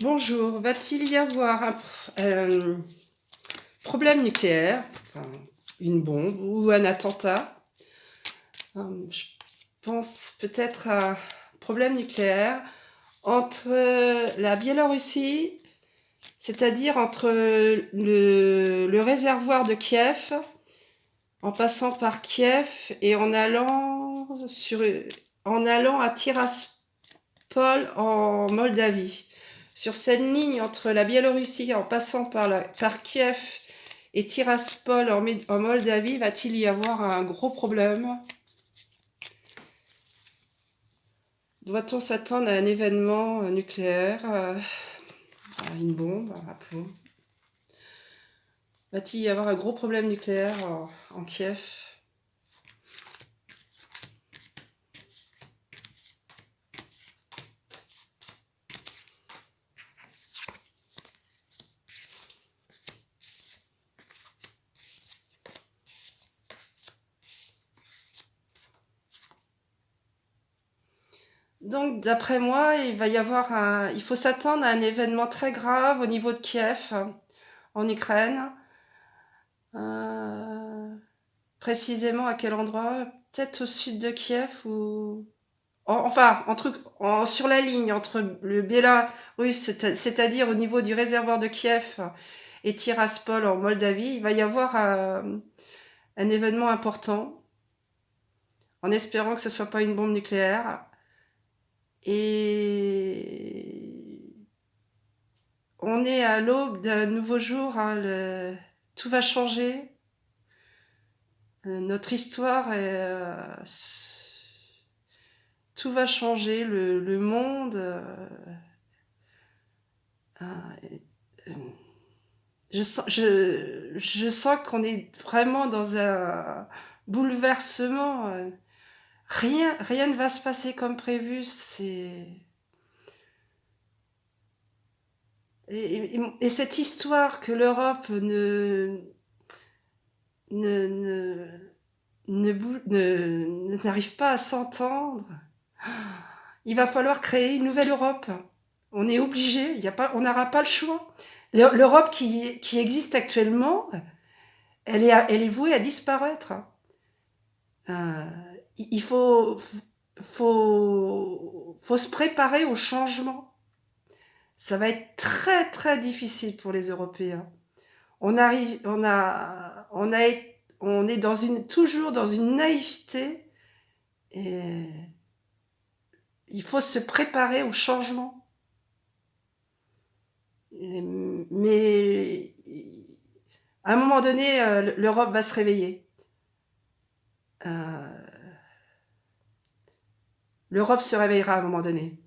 Bonjour, va-t-il y avoir un problème nucléaire, enfin, une bombe ou un attentat? Je pense peut-être à un problème nucléaire entre la Biélorussie, c'est-à-dire entre le réservoir de Kiev, en passant par Kiev et en allant à Tiraspol en Moldavie. Sur cette ligne entre la Biélorussie en passant par Kiev et Tiraspol en Moldavie, va-t-il y avoir un gros problème? Doit-on s'attendre à un événement nucléaire, à une bombe, rappelons? Va-t-il y avoir un gros problème nucléaire en Kiev? Donc, d'après moi, il faut s'attendre à un événement très grave au niveau de Kiev, en Ukraine. Euh, Précisément à quel endroit? Peut-être au sud de Kiev ou sur la ligne entre le Bélarus, c'est-à-dire au niveau du réservoir de Kiev et Tiraspol en Moldavie, il va y avoir un événement important, en espérant que ce soit pas une bombe nucléaire. Et on est à l'aube d'un nouveau jour, hein, tout va changer. Notre histoire tout va changer, le monde. Euh, je sens qu'on est vraiment dans un bouleversement. Rien ne va se passer comme prévu. Et cette histoire que l'Europe ne, ne, n'arrive pas à s'entendre, il va falloir créer une nouvelle Europe. On est obligé, on n'aura pas le choix. L'Europe qui existe actuellement, elle est vouée à disparaître. Euh, il faut se préparer au changement. Ça va être très très difficile pour les Européens. On arrive, on est toujours dans une naïveté et il faut se préparer au changement. Mais à un moment donné, l'Europe va se réveiller. Euh, L'Europe se réveillera à un moment donné.